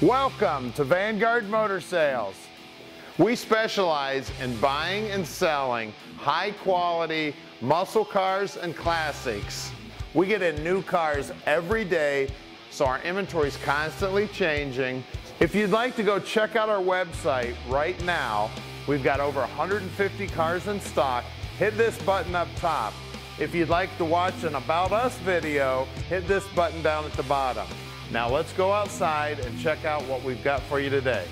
Welcome to Vanguard Motor Sales. We specialize in buying and selling high quality muscle cars and classics. We get in new cars every day, so our inventory is constantly changing. If you'd like to go check out our website right now, we've got over 150 cars in stock. Hit this button up top. If you'd like to watch an About Us video, hit this button down at the bottom. Now let's go outside and check out what we've got for you today.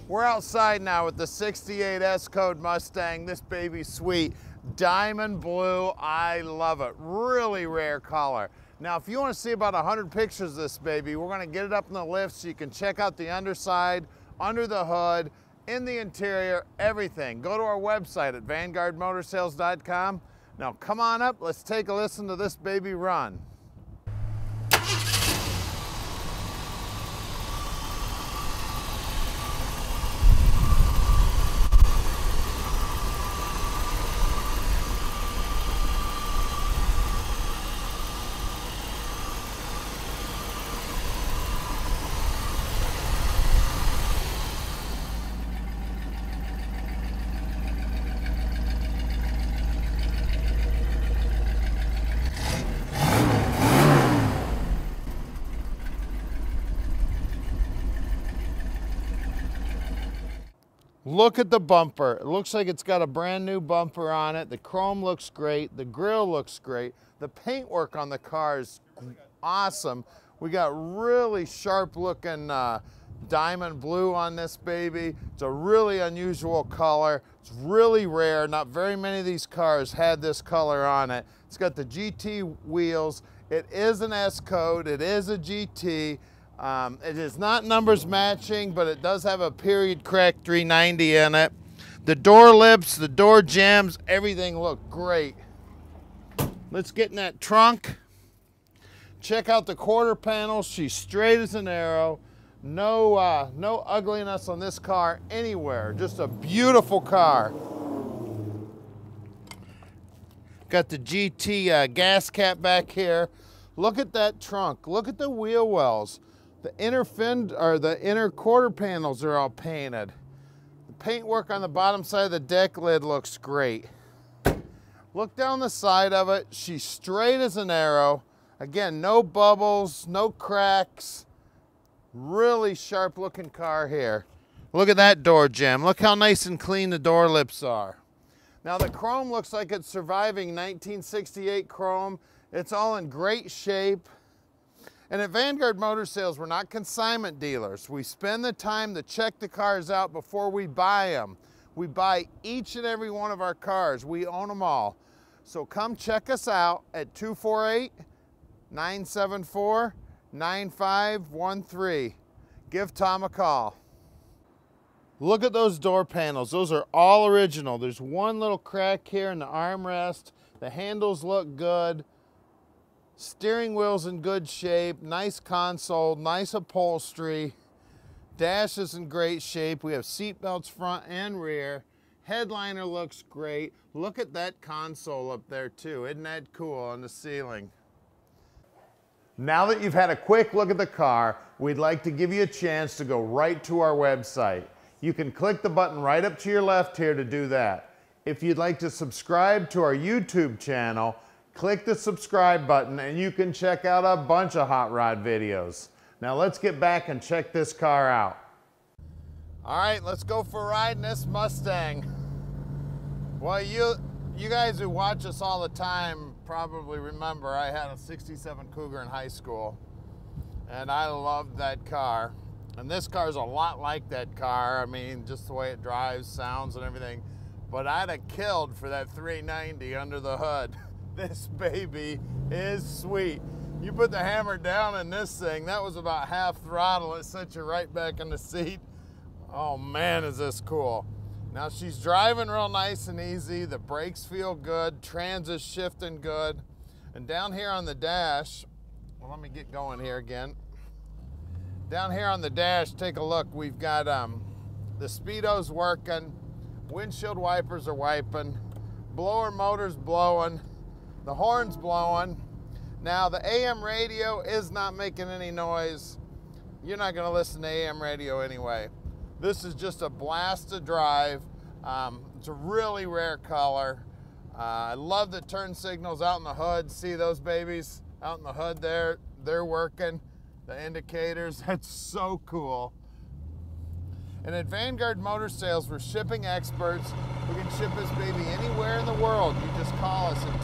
We're outside now with the 68 S-Code Mustang. This baby's sweet. Diamond blue, I love it. Really rare color. Now if you want to see about 100 pictures of this baby, we're going to get it up in the lift so you can check out the underside, under the hood, in the interior, everything. Go to our website at vanguardmotorsales.com. Now come on up, let's take a listen to this baby run. Look at the bumper. It looks like it's got a brand new bumper on it. The chrome looks great. The grille looks great. The paintwork on the car is awesome. We got really sharp looking diamond blue on this baby. It's a really unusual color. It's really rare. Not very many of these cars had this color on it. It's got the GT wheels. It is an S-Code. It is a GT. It is not numbers matching, but it does have a period crack 390 in it. The door lips, the door jambs, everything look great. Let's get in that trunk. Check out the quarter panels. She's straight as an arrow. No ugliness on this car anywhere. Just a beautiful car. Got the GT gas cap back here. Look at that trunk. Look at the wheel wells. The inner the inner quarter panels are all painted. The paintwork on the bottom side of the deck lid looks great. Look down the side of it. She's straight as an arrow. Again, no bubbles, no cracks. Really sharp looking car here. Look at that door jamb. Look how nice and clean the door lips are. Now the chrome looks like it's surviving 1968 chrome. It's all in great shape. And at Vanguard Motor Sales, we're not consignment dealers. We spend the time to check the cars out before we buy them. We buy each and every one of our cars. We own them all. So come check us out at 248-974-9513. Give Tom a call. Look at those door panels. Those are all original. There's one little crack here in the armrest. The handles look good. Steering wheel's in good shape, nice console, nice upholstery. Dash is in great shape. We have seat belts front and rear. Headliner looks great. Look at that console up there too. Isn't that cool on the ceiling? Now that you've had a quick look at the car, we'd like to give you a chance to go right to our website. You can click the button right up to your left here to do that. If you'd like to subscribe to our YouTube channel, click the subscribe button and you can check out a bunch of hot rod videos. Now let's get back and check this car out. All right, let's go for a ride in this Mustang. Well, you guys who watch us all the time probably remember I had a 67 Cougar in high school and I loved that car. And this car's a lot like that car. I mean, just the way it drives, sounds and everything. But I'd have killed for that 390 under the hood. This baby is sweet. You put the hammer down in this thing, that was about half throttle. It sent you right back in the seat. Oh man, is this cool. Now she's driving real nice and easy. The brakes feel good. Trans is shifting good. And down here on the dash, well, let me get going here again. Down here on the dash, take a look. We've got the speedo's working. Windshield wipers are wiping. Blower motor's blowing. The horn's blowing. Now the AM radio is not making any noise. you're not gonna listen to AM radio anyway. This is just a blast to drive. It's a really rare color. I love the turn signals out in the hood. See those babies out in the hood there? They're working. The indicators, that's so cool. And at Vanguard Motor Sales, we're shipping experts. We can ship this baby anywhere in the world. You just call us at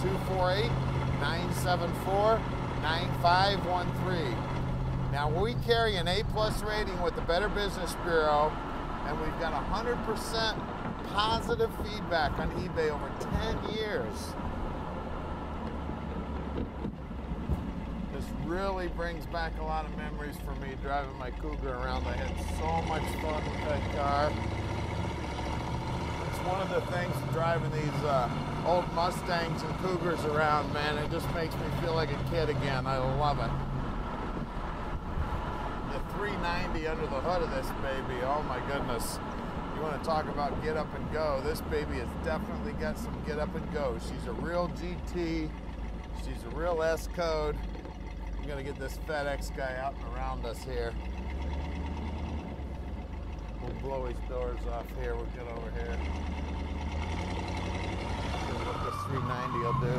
248-974-9513. Now, we carry an A+ rating with the Better Business Bureau, and we've got 100% positive feedback on eBay over 10 years. This really brings back a lot of memories for me driving my Cougar around. I had so much fun with that car. It's one of the things driving these old Mustangs and Cougars around, man. It just makes me feel like a kid again. I love it. The 390 under the hood of this baby, oh my goodness. You want to talk about get up and go. This baby has definitely got some get up and go. She's a real GT. She's a real S code. I'm gonna get this FedEx guy out and around us here. We'll blow his doors off here. We'll get over here. See what this 390 will do.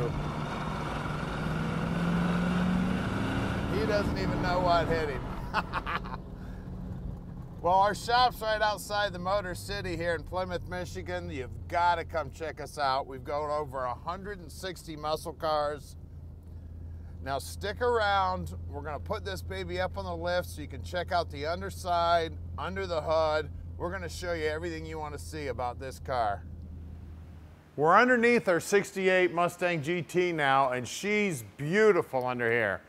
He doesn't even know what hit him. Well, our shop's right outside the Motor City here in Plymouth, Michigan. You've got to come check us out. We've got over 160 muscle cars. Now stick around. We're going to put this baby up on the lift so you can check out the underside, under the hood. We're going to show you everything you want to see about this car. We're underneath our 68 Mustang GT now, and she's beautiful under here.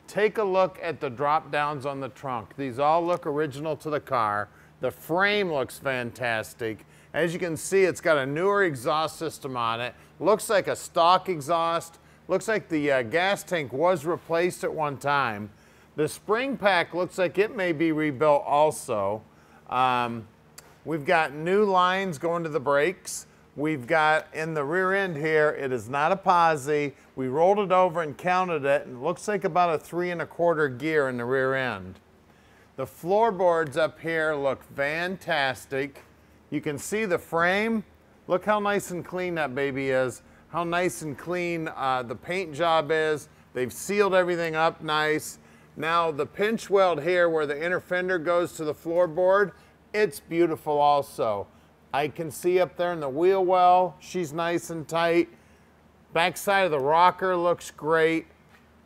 Take a look at the drop downs on the trunk. These all look original to the car. The frame looks fantastic. As you can see, it's got a newer exhaust system on it. Looks like a stock exhaust. Looks like the gas tank was replaced at one time. The spring pack looks like it may be rebuilt also. We've got new lines going to the brakes. We've got in the rear end here, it is not a posi. We rolled it over and counted it, and it looks like about a 3 1/4 gear in the rear end. The floorboards up here look fantastic. You can see the frame. Look how nice and clean that baby is. How nice and clean the paint job is. They've sealed everything up nice. Now the pinch weld here where the inner fender goes to the floorboard, it's beautiful also. I can see up there in the wheel well, she's nice and tight. Backside of the rocker looks great.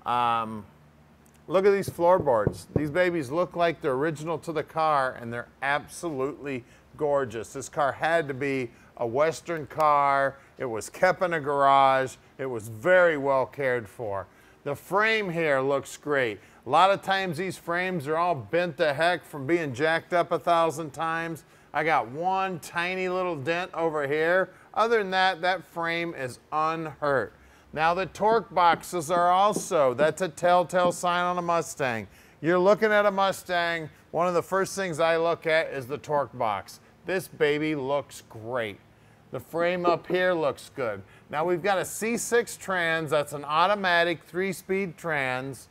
Look at these floorboards. These babies look like they're original to the car, and they're absolutely gorgeous. This car had to be a Western car. It was kept in a garage. It was very well cared for. The frame here looks great. A lot of times these frames are all bent to heck from being jacked up 1,000 times. I got one tiny little dent over here. Other than that, that frame is unhurt. Now the torque boxes are also, that's a telltale sign on a Mustang. You're looking at a Mustang, one of the first things I look at is the torque box. This baby looks great. The frame up here looks good. Now we've got a C6 trans, that's an automatic 3-speed trans.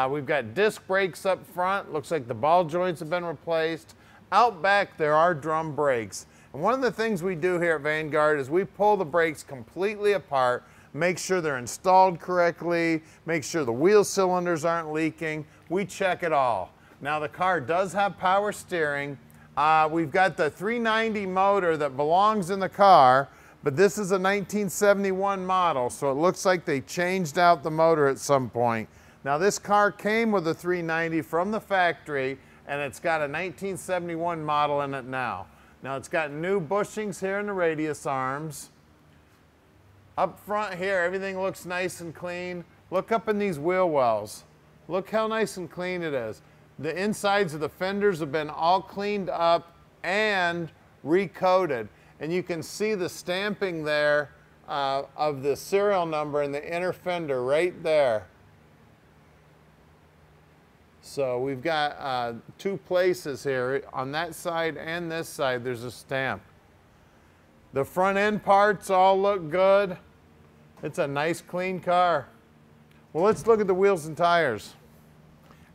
We've got disc brakes up front, looks like the ball joints have been replaced. Out back there are drum brakes. And one of the things we do here at Vanguard is we pull the brakes completely apart, make sure they're installed correctly, make sure the wheel cylinders aren't leaking. We check it all. Now the car does have power steering. We've got the 390 motor that belongs in the car, but this is a 1971 model, so it looks like they changed out the motor at some point. Now this car came with a 390 from the factory, and it's got a 1971 model in it now. Now it's got new bushings here in the radius arms. Up front here, everything looks nice and clean. Look up in these wheel wells. Look how nice and clean it is. The insides of the fenders have been all cleaned up and recoated. And you can see the stamping there of the serial number in the inner fender right there. So we've got 2 places here. On that side and this side, there's a stamp. The front end parts all look good. It's a nice, clean car. Well, let's look at the wheels and tires.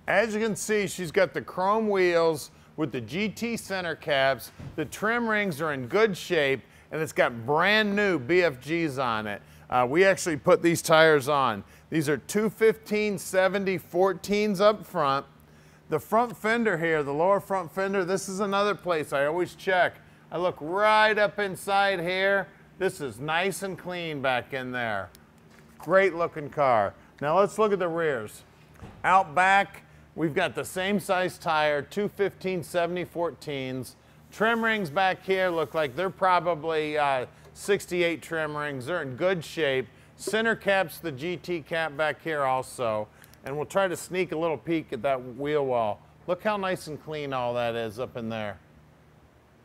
As you can see, she's got the chrome wheels with the GT center caps. The trim rings are in good shape, and it's got brand new BFGs on it. We actually put these tires on. These are 215/70 14s up front. The front fender here, the lower front fender, this is another place I always check. I look right up inside here. This is nice and clean back in there. Great looking car. Now let's look at the rears. Out back, we've got the same size tire, 215/70 14s. Trim rings back here look like they're probably 68 trim rings. They're in good shape. Center cap's the GT cap back here also. And we'll try to sneak a little peek at that wheel well. Look how nice and clean all that is up in there.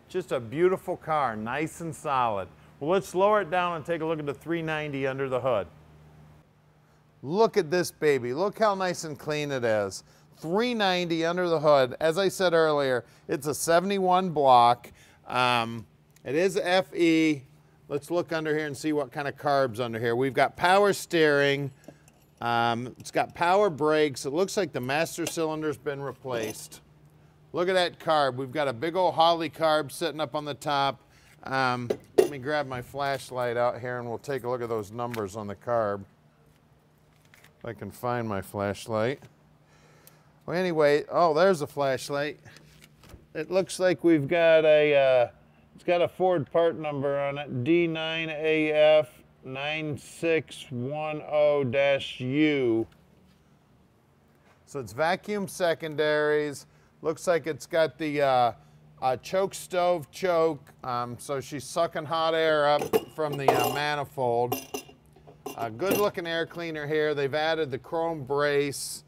Just a beautiful car, nice and solid. Well, let's lower it down and take a look at the 390 under the hood. Look at this baby. Look how nice and clean it is. 390 under the hood. As I said earlier, it's a 71 block. It is FE. Let's look under here and see what kind of carbs under here. We've got power steering. It's got power brakes. It looks like the master cylinder's been replaced. Look at that carb. We've got a big old Holly carb sitting up on the top. Let me grab my flashlight out here and we'll take a look at those numbers on the carb. If I can find my flashlight. Well, anyway, oh, there's a flashlight. It looks like we've got a, it's got a Ford part number on it, D9AF 9610-U. So it's vacuum secondaries. Looks like it's got the choke stove choke. So she's sucking hot air up from the manifold. Good looking air cleaner here. They've added the chrome brace.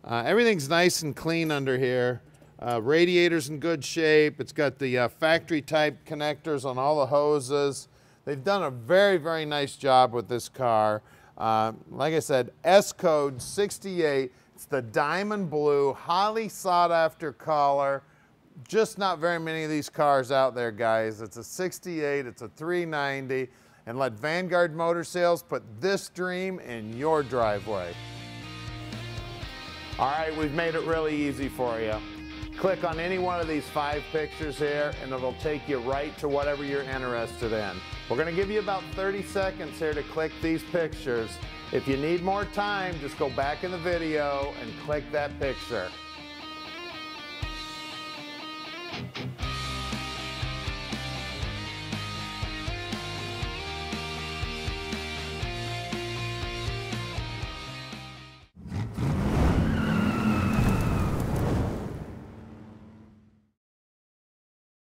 Everything's nice and clean under here. Radiator's in good shape. It's got the factory type connectors on all the hoses. They've done a very, very nice job with this car. Like I said, S code 68. It's the diamond blue, highly sought after color. Just not very many of these cars out there, guys. It's a 68, it's a 390, and let Vanguard Motor Sales put this dream in your driveway. All right, we've made it really easy for you. Click on any one of these 5 pictures here and it'll take you right to whatever you're interested in. We're gonna give you about 30 seconds here to click these pictures. If you need more time, just go back in the video and click that picture.